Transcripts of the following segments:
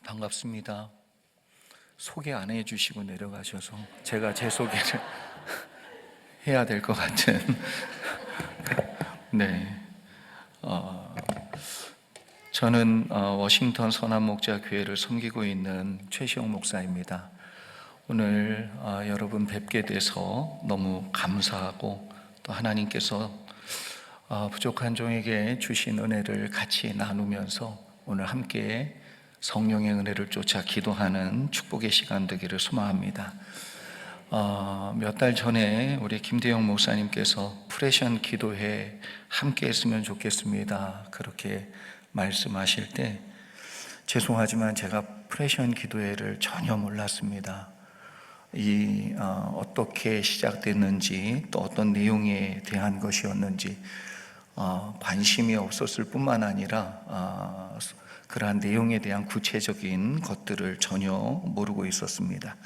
반갑습니다. 소개 안 해주시고 내려가셔서 제가 제 소개를 해야 될 것 같은 네, 저는 워싱턴 선한목자교회를 섬기고 있는 최시영 목사입니다. 오늘 여러분 뵙게 돼서 너무 감사하고 또 하나님께서 부족한 종에게 주신 은혜를 같이 나누면서 오늘 함께 성령의 은혜를 쫓아 기도하는 축복의 시간 되기를 소망합니다. 몇 달 전에 우리 김대영 목사님께서 프레션 기도회 함께 했으면 좋겠습니다, 그렇게 말씀하실 때 죄송하지만 제가 프레션 기도회를 전혀 몰랐습니다. 어떻게 시작됐는지 또 어떤 내용에 대한 것이었는지 관심이 없었을 뿐만 아니라 그러한 내용에 대한 구체적인 것들을 전혀 모르고 있었습니다.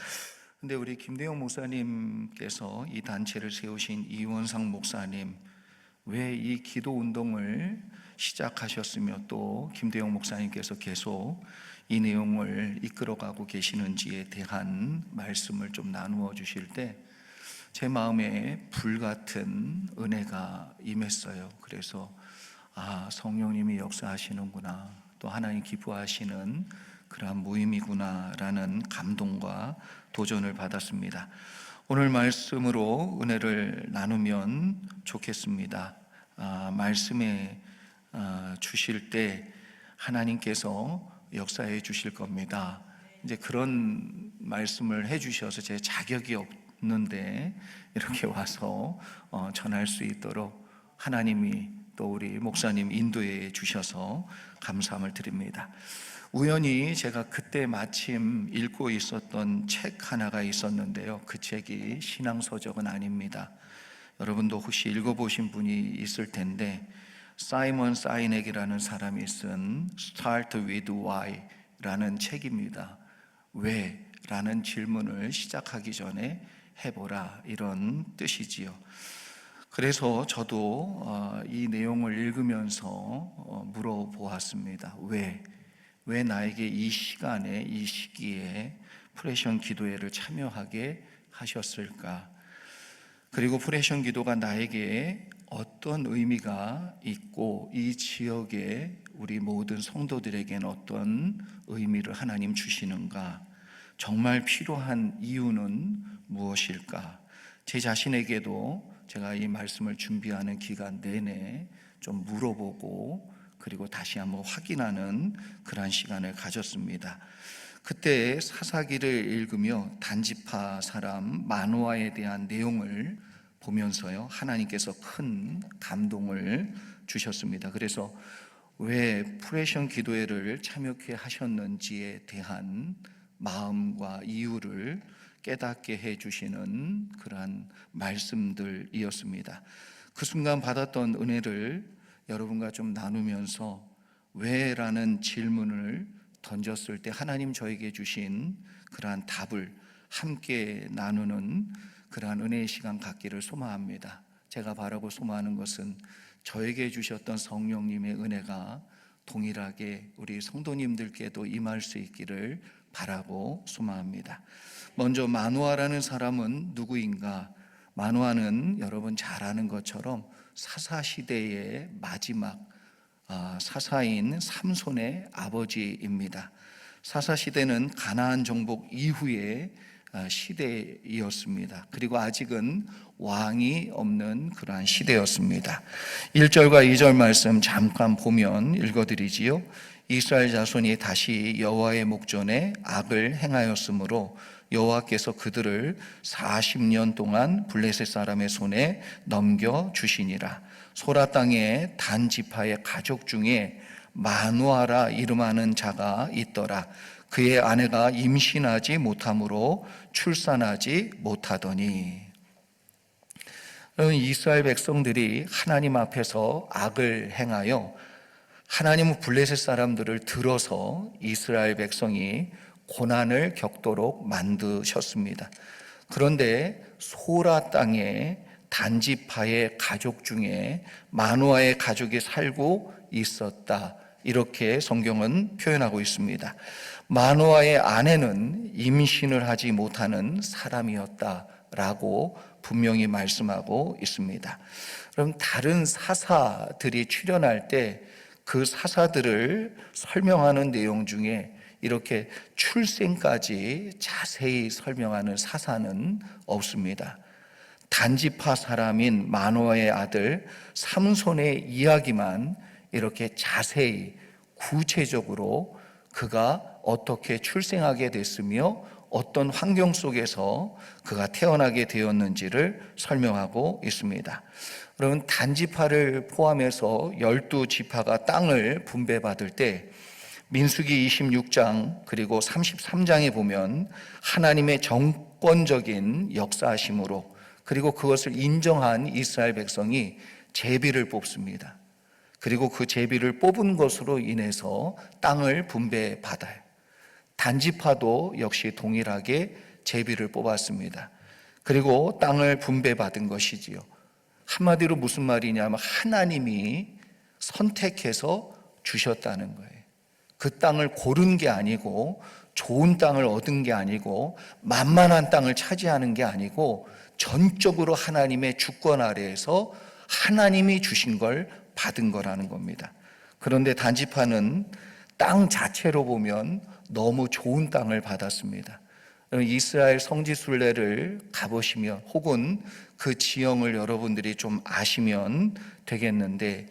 근데 우리 김대영 목사님께서 이 단체를 세우신 이원상 목사님, 왜 이 기도 운동을 시작하셨으며 또 김대영 목사님께서 계속 이 내용을 이끌어가고 계시는지에 대한 말씀을 좀 나누어 주실 때 제 마음에 불같은 은혜가 임했어요. 그래서 성령님이 역사하시는구나, 또 하나님 기뻐하시는 그러한 모임이구나라는 감동과 도전을 받았습니다. 오늘 말씀으로 은혜를 나누면 좋겠습니다. 말씀에 주실 때 하나님께서 역사해 주실 겁니다. 이제 그런 말씀을 해 주셔서 제 자격이 없는데 이렇게 와서 전할 수 있도록 하나님이 또 우리 목사님 인도해 주셔서 감사함을 드립니다. 우연히 제가 그때 마침 읽고 있었던 책 하나가 있었는데요, 그 책이 신앙서적은 아닙니다. 여러분도 혹시 읽어보신 분이 있을 텐데 사이먼 사이넥이라는 사람이 쓴 Start with Why 라는 책입니다. 왜? 라는 질문을 시작하기 전에 해보라, 이런 뜻이지요. 그래서 저도 이 내용을 읽으면서 물어보았습니다. 왜 나에게 이 시간에, 이 시기에 프레션 기도회를 참여하게 하셨을까? 그리고 프레션 기도가 나에게 어떤 의미가 있고 이 지역에 우리 모든 성도들에게는 어떤 의미를 하나님 주시는가? 정말 필요한 이유는 무엇일까? 제 자신에게도 제가 이 말씀을 준비하는 기간 내내 좀 물어보고 그리고 다시 한번 확인하는 그러한 시간을 가졌습니다. 그때 사사기를 읽으며 단지파 사람 마노아에 대한 내용을 보면서요, 하나님께서 큰 감동을 주셨습니다. 그래서 왜 프레션 기도회를 참여케 하셨는지에 대한 마음과 이유를 깨닫게 해주시는 그러한 말씀들이었습니다. 그 순간 받았던 은혜를 여러분과 좀 나누면서 왜라는 질문을 던졌을 때 하나님 저에게 주신 그러한 답을 함께 나누는 그러한 은혜의 시간 갖기를 소망합니다. 제가 바라고 소망하는 것은 저에게 주셨던 성령님의 은혜가 동일하게 우리 성도님들께도 임할 수 있기를 바라고 소망합니다. 먼저 마노아라는 사람은 누구인가? 마노아는 여러분 잘 아는 것처럼 사사시대의 마지막 사사인 삼손의 아버지입니다. 사사시대는 가나안 정복 이후의 시대이었습니다. 그리고 아직은 왕이 없는 그러한 시대였습니다. 1절과 2절 말씀 잠깐 보면 읽어드리지요. 이스라엘 자손이 다시 여호와의 목전에 악을 행하였으므로 여호와께서 그들을 40년 동안 블레셋 사람의 손에 넘겨주시니라. 소라 땅의 단 지파의 가족 중에 마누아라 이름하는 자가 있더라. 그의 아내가 임신하지 못함으로 출산하지 못하더니. 이스라엘 백성들이 하나님 앞에서 악을 행하여 하나님은 블레셋 사람들을 들어서 이스라엘 백성이 고난을 겪도록 만드셨습니다. 그런데 소라 땅에 단지파의 가족 중에 마노아의 가족이 살고 있었다, 이렇게 성경은 표현하고 있습니다. 마노아의 아내는 임신을 하지 못하는 사람이었다라고 분명히 말씀하고 있습니다. 그럼 다른 사사들이 출연할 때 그 사사들을 설명하는 내용 중에 이렇게 출생까지 자세히 설명하는 사사는 없습니다. 단지파 사람인 마노아의 아들 삼손의 이야기만 이렇게 자세히 구체적으로 그가 어떻게 출생하게 됐으며 어떤 환경 속에서 그가 태어나게 되었는지를 설명하고 있습니다. 그러면 단지파를 포함해서 12지파가 땅을 분배받을 때 민수기 26장 그리고 33장에 보면 하나님의 정권적인 역사하심으로 그리고 그것을 인정한 이스라엘 백성이 제비를 뽑습니다. 그리고 그 제비를 뽑은 것으로 인해서 땅을 분배받아요. 단지파도 역시 동일하게 제비를 뽑았습니다. 그리고 땅을 분배받은 것이지요. 한마디로 무슨 말이냐면 하나님이 선택해서 주셨다는 거예요. 그 땅을 고른 게 아니고 좋은 땅을 얻은 게 아니고 만만한 땅을 차지하는 게 아니고 전적으로 하나님의 주권 아래에서 하나님이 주신 걸 받은 거라는 겁니다. 그런데 단지파는 땅 자체로 보면 너무 좋은 땅을 받았습니다. 이스라엘 성지순례를 가보시면 혹은 그 지형을 여러분들이 좀 아시면 되겠는데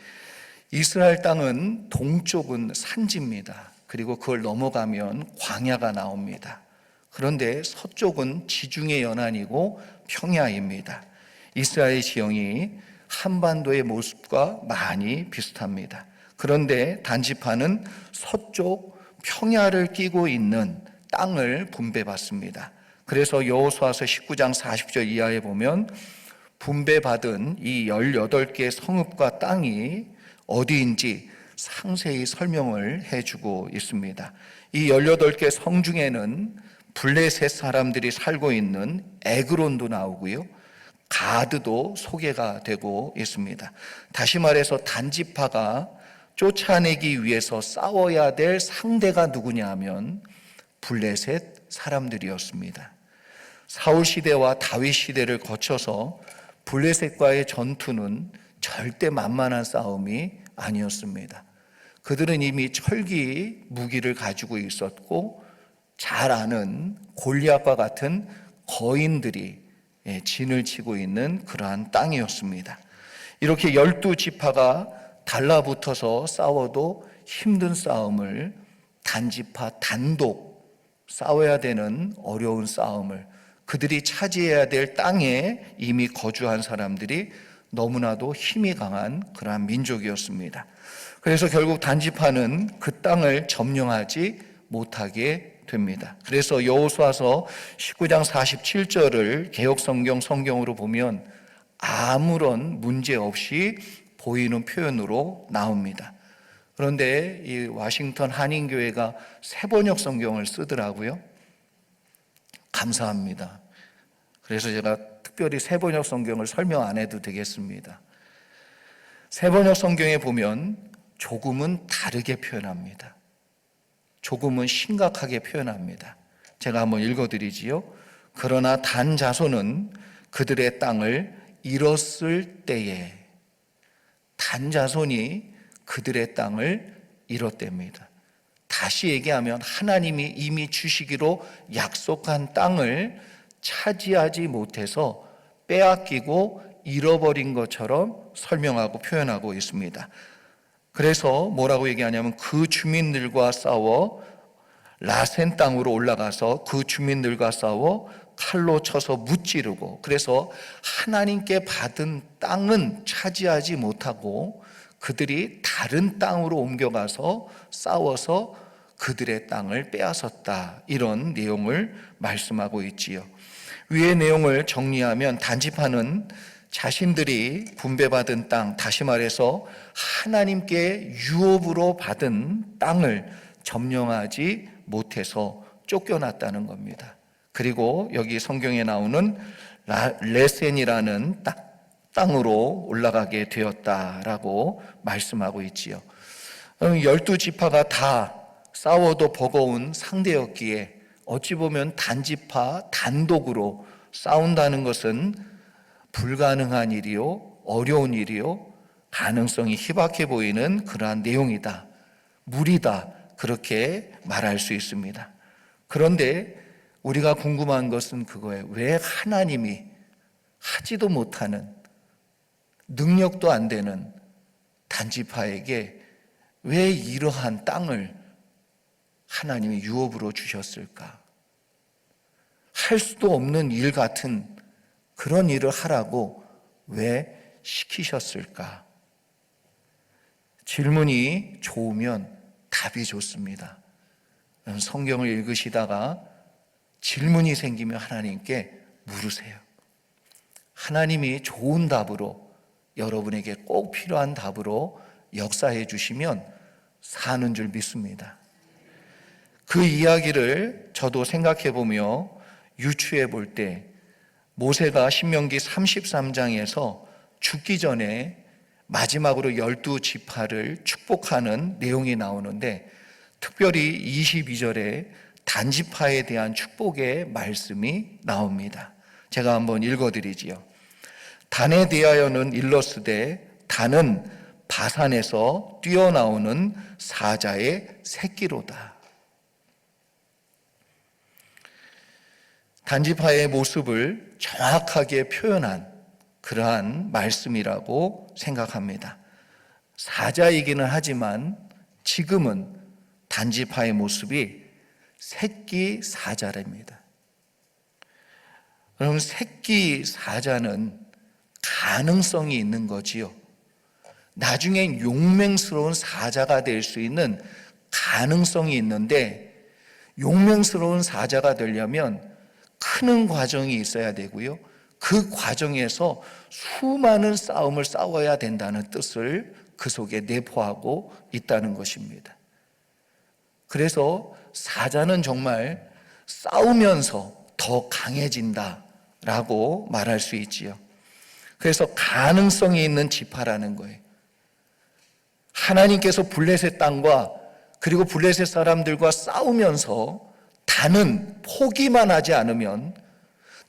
이스라엘 땅은 동쪽은 산지입니다. 그리고 그걸 넘어가면 광야가 나옵니다. 그런데 서쪽은 지중해 연안이고 평야입니다. 이스라엘 지형이 한반도의 모습과 많이 비슷합니다. 그런데 단지파는 서쪽 평야를 끼고 있는 땅을 분배받습니다. 그래서 여호수아서 19장 40절 이하에 보면 분배받은 이 18개 성읍과 땅이 어디인지 상세히 설명을 해주고 있습니다. 이 18개 성 중에는 블레셋 사람들이 살고 있는 에그론도 나오고요. 가드도 소개가 되고 있습니다. 다시 말해서 단지파가 쫓아내기 위해서 싸워야 될 상대가 누구냐 하면 블레셋 사람들이었습니다. 사울 시대와 다윗 시대를 거쳐서 블레셋과의 전투는 절대 만만한 싸움이 아니었습니다. 그들은 이미 철기 무기를 가지고 있었고 잘 아는 골리앗과 같은 거인들이 진을 치고 있는 그러한 땅이었습니다. 이렇게 12지파가 달라붙어서 싸워도 힘든 싸움을 단지파 단독 싸워야 되는 어려운 싸움을 그들이 차지해야 될 땅에 이미 거주한 사람들이 너무나도 힘이 강한 그러한 민족이었습니다. 그래서 결국 단지파는 그 땅을 점령하지 못하게 됩니다. 그래서 여호수아서 19장 47절을 개역성경 성경으로 보면 아무런 문제 없이 보이는 표현으로 나옵니다. 그런데 이 워싱턴 한인교회가 새번역 성경을 쓰더라고요. 감사합니다. 그래서 제가 특별히 새번역 성경을 설명 안 해도 되겠습니다. 새번역 성경에 보면 조금은 다르게 표현합니다. 조금은 심각하게 표현합니다. 제가 한번 읽어드리지요. 그러나 단 자손은 그들의 땅을 잃었을 때에 단 자손이 그들의 땅을 잃었답니다. 다시 얘기하면 하나님이 이미 주시기로 약속한 땅을 차지하지 못해서 빼앗기고 잃어버린 것처럼 설명하고 표현하고 있습니다. 그래서 뭐라고 얘기하냐면 그 주민들과 싸워 라센 땅으로 올라가서 그 주민들과 싸워 칼로 쳐서 무찌르고 그래서 하나님께 받은 땅은 차지하지 못하고 그들이 다른 땅으로 옮겨가서 싸워서 그들의 땅을 빼앗았다. 이런 내용을 말씀하고 있지요. 위의 내용을 정리하면 단지파는 자신들이 분배받은 땅, 다시 말해서 하나님께 유업으로 받은 땅을 점령하지 못해서 쫓겨났다는 겁니다. 그리고 여기 성경에 나오는 레센이라는 땅으로 올라가게 되었다라고 말씀하고 있지요. 12지파가 다 싸워도 버거운 상대였기에 어찌 보면 단지파 단독으로 싸운다는 것은 불가능한 일이요, 어려운 일이요, 가능성이 희박해 보이는 그러한 내용이다, 무리다, 그렇게 말할 수 있습니다. 그런데 우리가 궁금한 것은 그거예요. 왜 하나님이 하지도 못하는, 능력도 안 되는 단지파에게 왜 이러한 땅을 하나님이 유업으로 주셨을까? 할 수도 없는 일 같은 그런 일을 하라고 왜 시키셨을까? 질문이 좋으면 답이 좋습니다. 성경을 읽으시다가 질문이 생기면 하나님께 물으세요. 하나님이 좋은 답으로, 여러분에게 꼭 필요한 답으로 역사해 주시면 사는 줄 믿습니다. 그 이야기를 저도 생각해 보며 유추해 볼 때 모세가 신명기 33장에서 죽기 전에 마지막으로 12지파를 축복하는 내용이 나오는데, 특별히 22절에 단지파에 대한 축복의 말씀이 나옵니다. 제가 한번 읽어드리지요. 단에 대하여는 일러스되 단은 바산에서 뛰어나오는 사자의 새끼로다. 단지파의 모습을 정확하게 표현한 그러한 말씀이라고 생각합니다. 사자이기는 하지만 지금은 단지파의 모습이 새끼 사자랍니다. 여러분, 새끼 사자는 가능성이 있는 거지요. 나중엔 용맹스러운 사자가 될 수 있는 가능성이 있는데, 용맹스러운 사자가 되려면 크는 과정이 있어야 되고요, 그 과정에서 수많은 싸움을 싸워야 된다는 뜻을 그 속에 내포하고 있다는 것입니다. 그래서 사자는 정말 싸우면서 더 강해진다라고 말할 수 있지요. 그래서 가능성이 있는 지파라는 거예요. 하나님께서 블레셋 땅과 그리고 블레셋 사람들과 싸우면서 단은 포기만 하지 않으면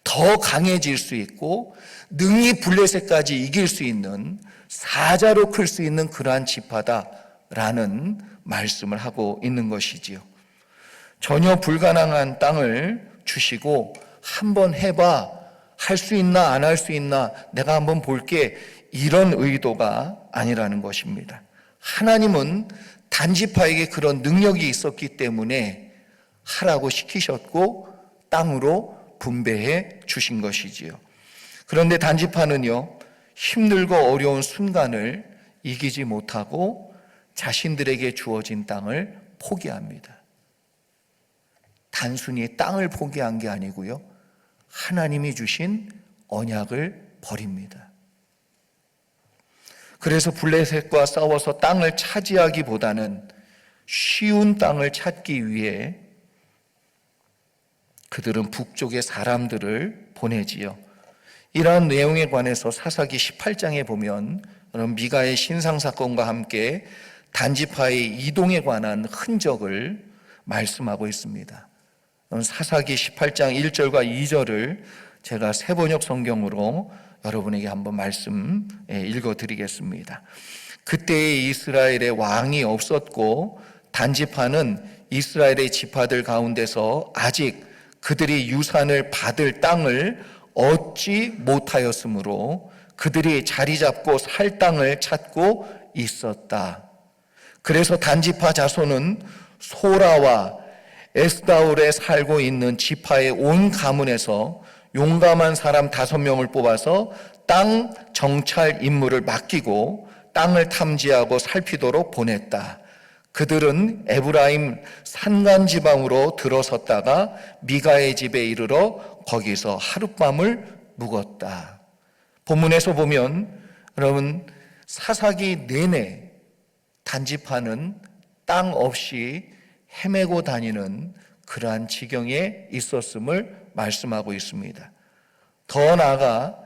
더 강해질 수 있고 능히 블레셋까지 이길 수 있는, 사자로 클 수 있는 그러한 지파다라는 말씀을 하고 있는 것이지요. 전혀 불가능한 땅을 주시고 한번 해봐, 할 수 있나 안 할 수 있나 내가 한번 볼게, 이런 의도가 아니라는 것입니다. 하나님은 단지파에게 그런 능력이 있었기 때문에 하라고 시키셨고 땅으로 분배해 주신 것이지요. 그런데 단지파는요, 힘들고 어려운 순간을 이기지 못하고 자신들에게 주어진 땅을 포기합니다. 단순히 땅을 포기한 게 아니고요, 하나님이 주신 언약을 버립니다. 그래서 블레셋과 싸워서 땅을 차지하기보다는 쉬운 땅을 찾기 위해 그들은 북쪽의 사람들을 보내지요. 이러한 내용에 관해서 사사기 18장에 보면 미가의 신상사건과 함께 단지파의 이동에 관한 흔적을 말씀하고 있습니다. 사사기 18장 1절과 2절을 제가 새번역 성경으로 여러분에게 한번 말씀 읽어드리겠습니다. 그때에 이스라엘에 왕이 없었고 단지파는 이스라엘의 지파들 가운데서 아직 그들이 유산을 받을 땅을 얻지 못하였으므로 그들이 자리 잡고 살 땅을 찾고 있었다. 그래서 단지파 자손은 소라와 에스다올에 살고 있는 지파의 온 가문에서 용감한 사람 5명을 뽑아서 땅 정찰 임무를 맡기고 땅을 탐지하고 살피도록 보냈다. 그들은 에브라임 산간지방으로 들어섰다가 미가의 집에 이르러 거기서 하룻밤을 묵었다. 본문에서 보면 여러분, 사사기 내내 단지파는 땅 없이 헤매고 다니는 그러한 지경에 있었음을 말씀하고 있습니다. 더 나아가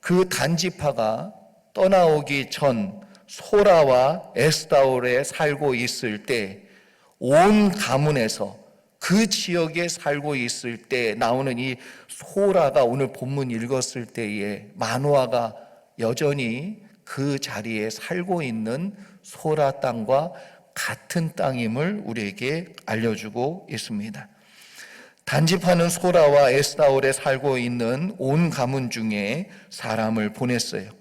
그 단지파가 떠나오기 전 소라와 에스다올에 살고 있을 때 온 가문에서 그 지역에 살고 있을 때 나오는 이 소라가 오늘 본문 읽었을 때에 마노아가 여전히 그 자리에 살고 있는 소라 땅과 같은 땅임을 우리에게 알려주고 있습니다. 단집하는 소라와 에스다올에 살고 있는 온 가문 중에 사람을 보냈어요.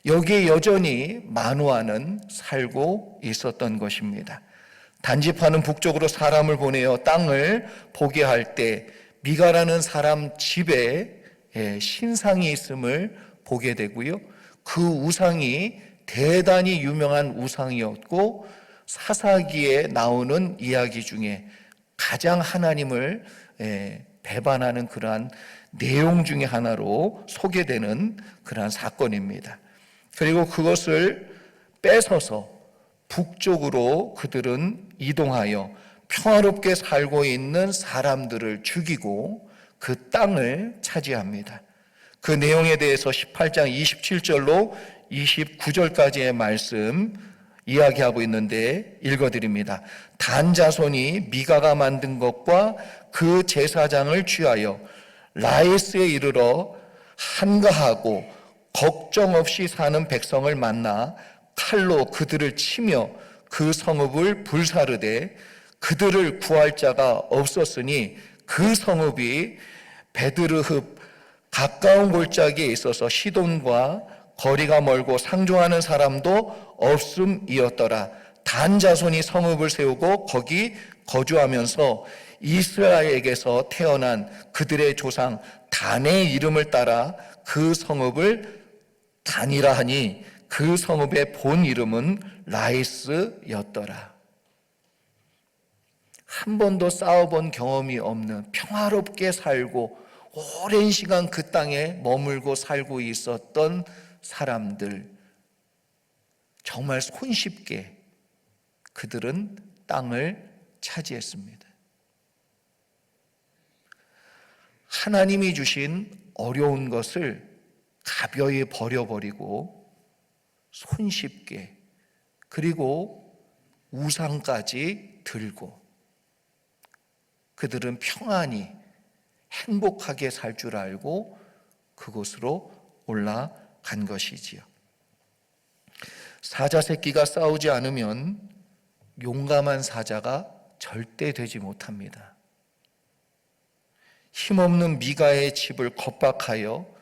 여기에 여전히 마노아는 살고 있었던 것입니다. 단집하는 북쪽으로 사람을 보내어 땅을 보게 할 때 미가라는 사람 집에 신상이 있음을 보게 되고요. 그 우상이 대단히 유명한 우상이었고 사사기에 나오는 이야기 중에 가장 하나님을 배반하는 그러한 내용 중에 하나로 소개되는 그러한 사건입니다. 그리고 그것을 뺏어서 북쪽으로 그들은 이동하여 평화롭게 살고 있는 사람들을 죽이고 그 땅을 차지합니다. 그 내용에 대해서 18장 27절로 29절까지의 말씀 이야기하고 있는데 읽어드립니다. 단 자손이 미가가 만든 것과 그 제사장을 취하여 라이스에 이르러 한가하고 걱정 없이 사는 백성을 만나 칼로 그들을 치며 그 성읍을 불사르되 그들을 구할 자가 없었으니 그 성읍이 베드르흡 가까운 골짜기에 있어서 시돈과 거리가 멀고 상종하는 사람도 없음이었더라. 단 자손이 성읍을 세우고 거기 거주하면서 이스라엘에게서 태어난 그들의 조상 단의 이름을 따라 그 성읍을 단이라 하니 그 성읍의 본 이름은 라이스였더라. 한 번도 싸워본 경험이 없는 평화롭게 살고 오랜 시간 그 땅에 머물고 살고 있었던 사람들, 정말 손쉽게 그들은 땅을 차지했습니다. 하나님이 주신 어려운 것을 가벼이 버려버리고 손쉽게, 그리고 우상까지 들고 그들은 평안히 행복하게 살 줄 알고 그곳으로 올라간 것이지요. 사자 새끼가 싸우지 않으면 용감한 사자가 절대 되지 못합니다. 힘없는 미가의 집을 겁박하여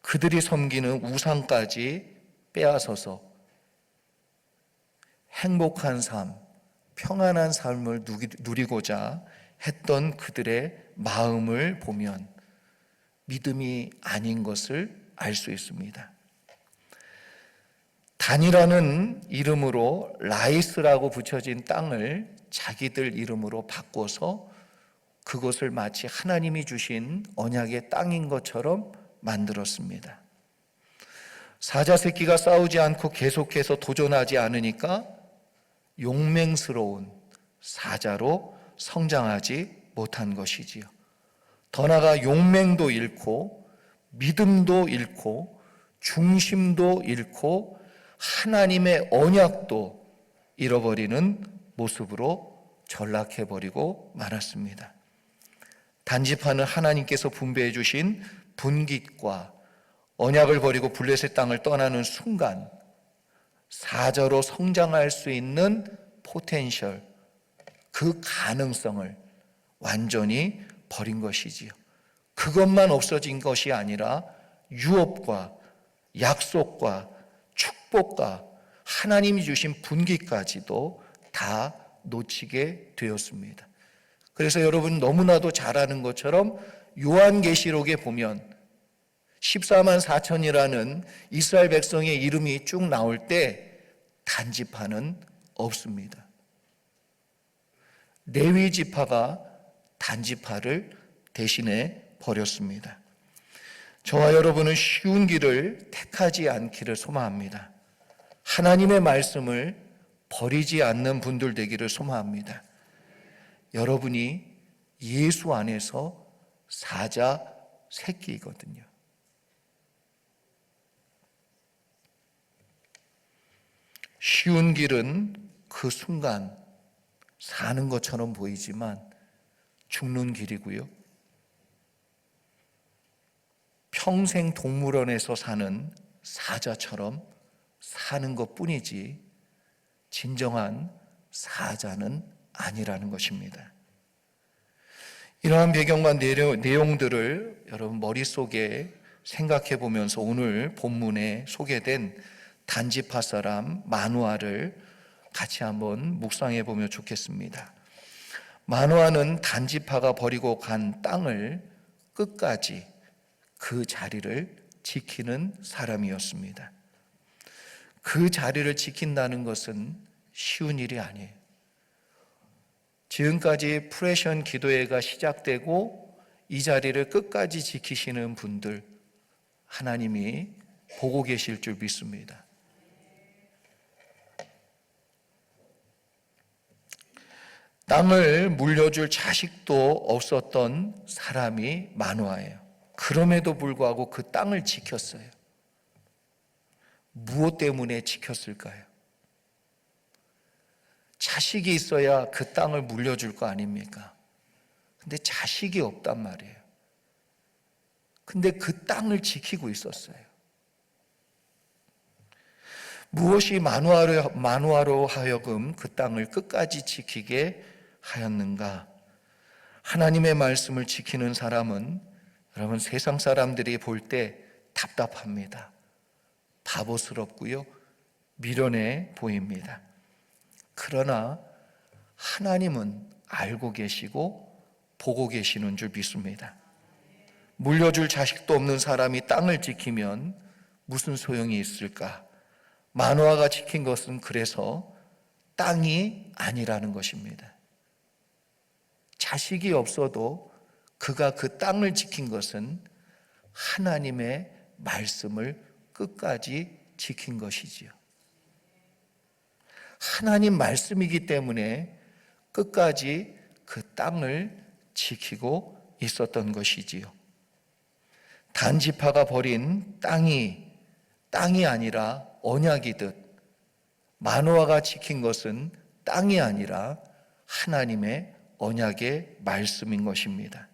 그들이 섬기는 우상까지 빼앗아서 행복한 삶, 평안한 삶을 누리고자 했던 그들의 마음을 보면 믿음이 아닌 것을 알 수 있습니다. 단이라는 이름으로 라이스라고 붙여진 땅을 자기들 이름으로 바꿔서 그것을 마치 하나님이 주신 언약의 땅인 것처럼 만들었습니다. 사자 새끼가 싸우지 않고 계속해서 도전하지 않으니까 용맹스러운 사자로 성장하지 못한 것이지요. 더 나아가 용맹도 잃고 믿음도 잃고 중심도 잃고 하나님의 언약도 잃어버리는 모습으로 전락해버리고 말았습니다. 단집하는 하나님께서 분배해 주신 분깃과 언약을 버리고 블레셋 땅을 떠나는 순간 사자로 성장할 수 있는 포텐셜, 그 가능성을 완전히 버린 것이지요. 그것만 없어진 것이 아니라 유업과 약속과 축복과 하나님이 주신 분기까지도 다 놓치게 되었습니다. 그래서 여러분 너무나도 잘 아는 것처럼 요한계시록에 보면 14만 4천이라는 이스라엘 백성의 이름이 쭉 나올 때 단지파는 없습니다. 레위 지파가 단지파를 대신해 버렸습니다. 저와 여러분은 쉬운 길을 택하지 않기를 소망합니다. 하나님의 말씀을 버리지 않는 분들 되기를 소망합니다. 여러분이 예수 안에서 사자 새끼이거든요. 쉬운 길은 그 순간 사는 것처럼 보이지만 죽는 길이고요. 평생 동물원에서 사는 사자처럼 사는 것뿐이지 진정한 사자는 아니라는 것입니다. 이러한 배경과 내용들을 여러분 머릿속에 생각해 보면서 오늘 본문에 소개된 단지파 사람 마누아를 같이 한번 묵상해 보면 좋겠습니다. 마누아는 단지파가 버리고 간 땅을 끝까지 그 자리를 지키는 사람이었습니다. 그 자리를 지킨다는 것은 쉬운 일이 아니에요. 지금까지 프레션 기도회가 시작되고 이 자리를 끝까지 지키시는 분들 하나님이 보고 계실 줄 믿습니다. 땅을 물려줄 자식도 없었던 사람이 마누아예요. 그럼에도 불구하고 그 땅을 지켰어요. 무엇 때문에 지켰을까요? 자식이 있어야 그 땅을 물려줄 거 아닙니까? 근데 자식이 없단 말이에요. 근데 그 땅을 지키고 있었어요. 무엇이 마누아로 하여금 그 땅을 끝까지 지키게 하였는가? 하나님의 말씀을 지키는 사람은 여러분 세상 사람들이 볼 때 답답합니다. 바보스럽고요. 미련해 보입니다. 그러나 하나님은 알고 계시고 보고 계시는 줄 믿습니다. 물려줄 자식도 없는 사람이 땅을 지키면 무슨 소용이 있을까? 마누아가 지킨 것은 그래서 땅이 아니라는 것입니다. 자식이 없어도 그가 그 땅을 지킨 것은 하나님의 말씀을 끝까지 지킨 것이지요. 하나님 말씀이기 때문에 끝까지 그 땅을 지키고 있었던 것이지요. 단지파가 버린 땅이 아니라 언약이듯 마누아가 지킨 것은 땅이 아니라 하나님의 언약의 말씀인 것입니다.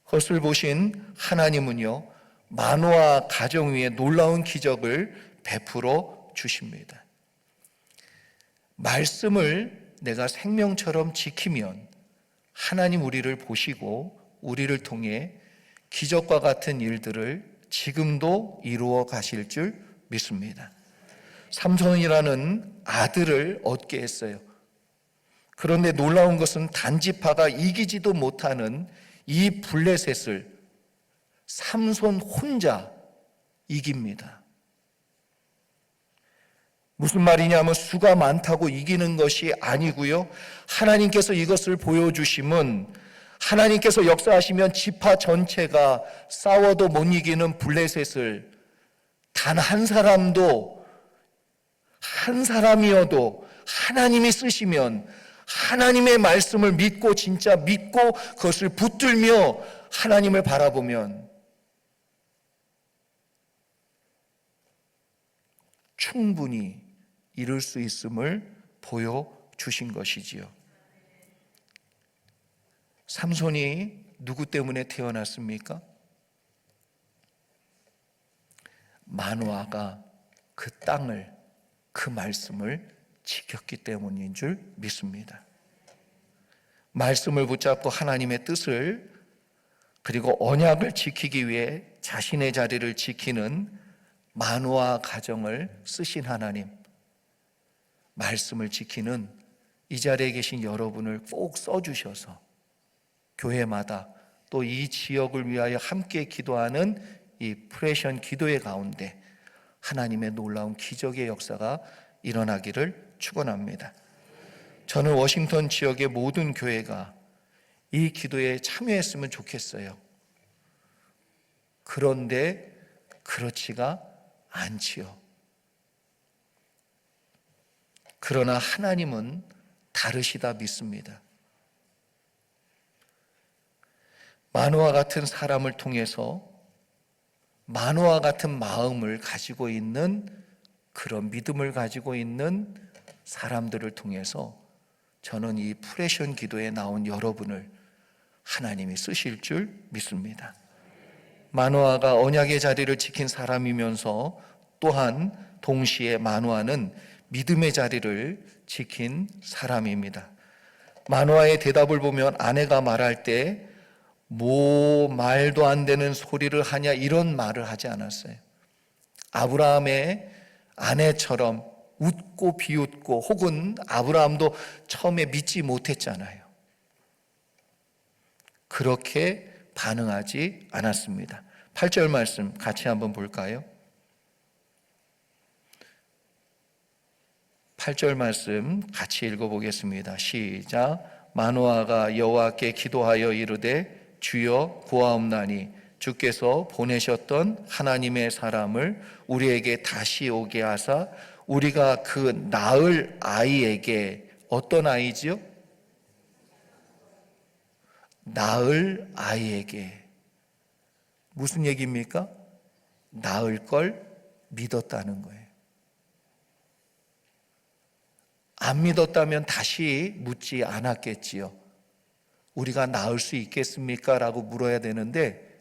그것을 보신 하나님은요, 마누아 가정 위에 놀라운 기적을 베풀어 주십니다. 말씀을 내가 생명처럼 지키면 하나님 우리를 보시고 우리를 통해 기적과 같은 일들을 지금도 이루어 가실 줄 믿습니다. 삼손이라는 아들을 얻게 했어요. 그런데 놀라운 것은 단지파가 이기지도 못하는 이 블레셋을 삼손 혼자 이깁니다. 무슨 말이냐면 수가 많다고 이기는 것이 아니고요. 하나님께서 이것을 보여주심은 하나님께서 역사하시면 지파 전체가 싸워도 못 이기는 블레셋을 단 한 사람도 한 사람이어도 하나님이 쓰시면 하나님의 말씀을 믿고 진짜 믿고 그것을 붙들며 하나님을 바라보면 충분히 이룰 수 있음을 보여주신 것이지요. 삼손이 누구 때문에 태어났습니까? 마누아가 그 땅을, 그 말씀을 지켰기 때문인 줄 믿습니다. 말씀을 붙잡고 하나님의 뜻을 그리고 언약을 지키기 위해 자신의 자리를 지키는 마누아 가정을 쓰신 하나님, 말씀을 지키는 이 자리에 계신 여러분을 꼭 써주셔서 교회마다 또 이 지역을 위하여 함께 기도하는 이 프레션 기도의 가운데 하나님의 놀라운 기적의 역사가 일어나기를 축원합니다. 저는 워싱턴 지역의 모든 교회가 이 기도에 참여했으면 좋겠어요. 그런데 그렇지가 않지요. 그러나 하나님은 다르시다 믿습니다. 마누아 같은 사람을 통해서 마누아 같은 마음을 가지고 있는 그런 믿음을 가지고 있는 사람들을 통해서 저는 이 프레션 기도에 나온 여러분을 하나님이 쓰실 줄 믿습니다. 마노아가 언약의 자리를 지킨 사람이면서 또한 동시에 마노아는 믿음의 자리를 지킨 사람입니다. 마노아의 대답을 보면 아내가 말할 때 뭐 말도 안 되는 소리를 하냐 이런 말을 하지 않았어요. 아브라함의 아내처럼 웃고 비웃고, 혹은 아브라함도 처음에 믿지 못했잖아요. 그렇게 반응하지 않았습니다. 8절 말씀 같이 한번 볼까요? 8절 말씀 같이 읽어보겠습니다. 시작. 마노아가 여호와께 기도하여 이르되 주여 구하옵나니 주께서 보내셨던 하나님의 사람을 우리에게 다시 오게 하사 우리가 그 낳을 아이에게, 어떤 아이지요? 낳을 아이에게. 무슨 얘기입니까? 낳을 걸 믿었다는 거예요. 안 믿었다면 다시 묻지 않았겠지요. 우리가 낳을 수 있겠습니까? 라고 물어야 되는데,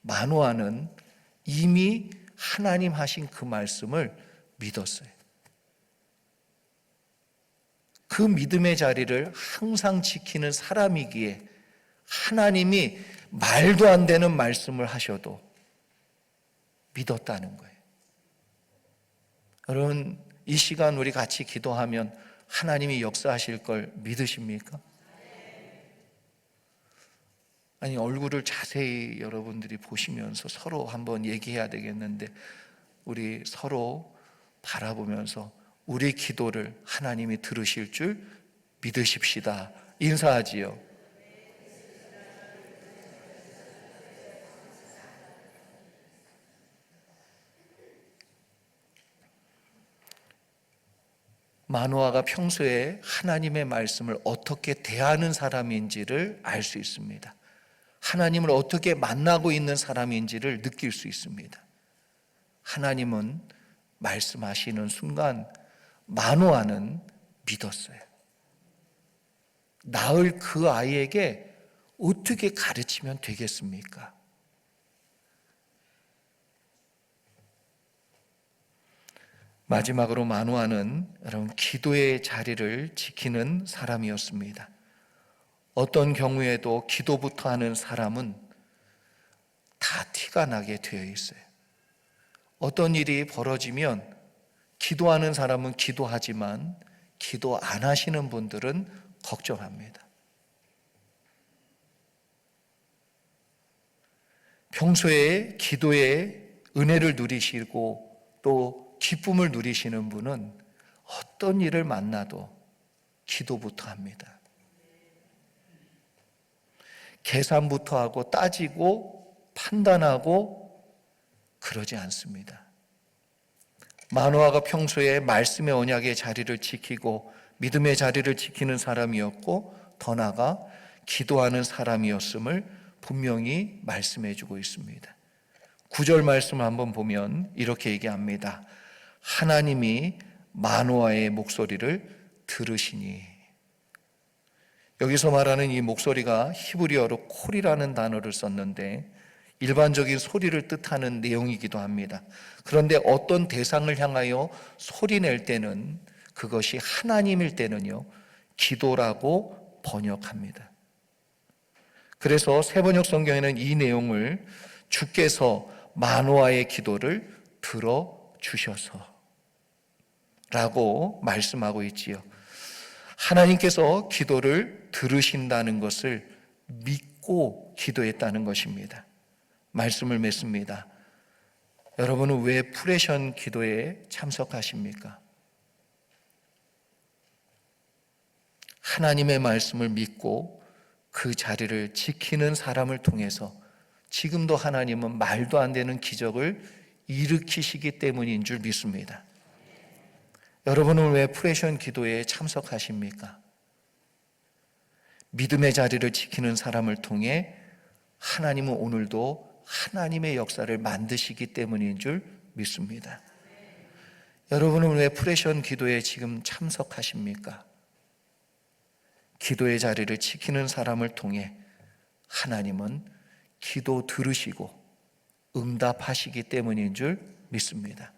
마노아는 이미 하나님 하신 그 말씀을 믿었어요. 그 믿음의 자리를 항상 지키는 사람이기에 하나님이 말도 안 되는 말씀을 하셔도 믿었다는 거예요. 여러분, 이 시간 우리 같이 기도하면 하나님이 역사하실 걸 믿으십니까? 아니, 얼굴을 자세히 여러분들이 보시면서 서로 한번 얘기해야 되겠는데, 우리 서로 바라보면서 우리 기도를 하나님이 들으실 줄 믿으십시다. 인사하지요. 마노아가 평소에 하나님의 말씀을 어떻게 대하는 사람인지를 알 수 있습니다. 하나님을 어떻게 만나고 있는 사람인지를 느낄 수 있습니다. 하나님은 말씀하시는 순간 마노아는 믿었어요. 낳을 그 아이에게 어떻게 가르치면 되겠습니까? 마지막으로 마노아는 여러분 기도의 자리를 지키는 사람이었습니다. 어떤 경우에도 기도부터 하는 사람은 다 티가 나게 되어 있어요. 어떤 일이 벌어지면 기도하는 사람은 기도하지만 기도 안 하시는 분들은 걱정합니다. 평소에 기도의 은혜를 누리시고 또 기쁨을 누리시는 분은 어떤 일을 만나도 기도부터 합니다. 계산부터 하고 따지고 판단하고 그러지 않습니다. 마노아가 평소에 말씀의 언약의 자리를 지키고 믿음의 자리를 지키는 사람이었고, 더 나아가 기도하는 사람이었음을 분명히 말씀해 주고 있습니다. 9절 말씀을 한번 보면 이렇게 얘기합니다. 하나님이 마노아의 목소리를 들으시니. 여기서 말하는 이 목소리가 히브리어로 콜이라는 단어를 썼는데 일반적인 소리를 뜻하는 내용이기도 합니다. 그런데 어떤 대상을 향하여 소리 낼 때는, 그것이 하나님일 때는요, 기도라고 번역합니다. 그래서 새번역 성경에는 이 내용을 주께서 마노아의 기도를 들어주셔서 라고 말씀하고 있지요. 하나님께서 기도를 들으신다는 것을 믿고 기도했다는 것입니다. 말씀을 맺습니다. 여러분은 왜 프레션 기도에 참석하십니까? 하나님의 말씀을 믿고 그 자리를 지키는 사람을 통해서 지금도 하나님은 말도 안 되는 기적을 일으키시기 때문인 줄 믿습니다. 여러분은 왜 프레션 기도에 참석하십니까? 믿음의 자리를 지키는 사람을 통해 하나님은 오늘도 하나님의 역사를 만드시기 때문인 줄 믿습니다. 여러분은 왜 프레션 기도에 지금 참석하십니까? 기도의 자리를 지키는 사람을 통해 하나님은 기도 들으시고 응답하시기 때문인 줄 믿습니다.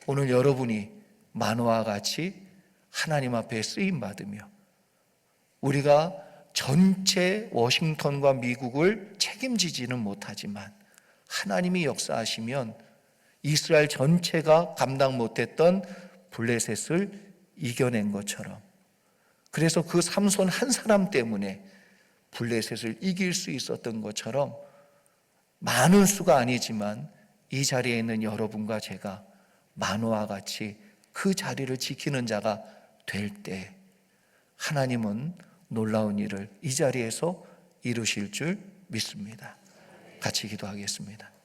오늘 여러분이 만화와 같이 하나님 앞에 쓰임 받으며 우리가 전체 워싱턴과 미국을 책임지지는 못하지만 하나님이 역사하시면 이스라엘 전체가 감당 못했던 블레셋을 이겨낸 것처럼, 그래서 그 삼손 한 사람 때문에 블레셋을 이길 수 있었던 것처럼 많은 수가 아니지만 이 자리에 있는 여러분과 제가 만화와 같이 그 자리를 지키는 자가 될 때 하나님은 놀라운 일을 이 자리에서 이루실 줄 믿습니다. 같이 기도하겠습니다.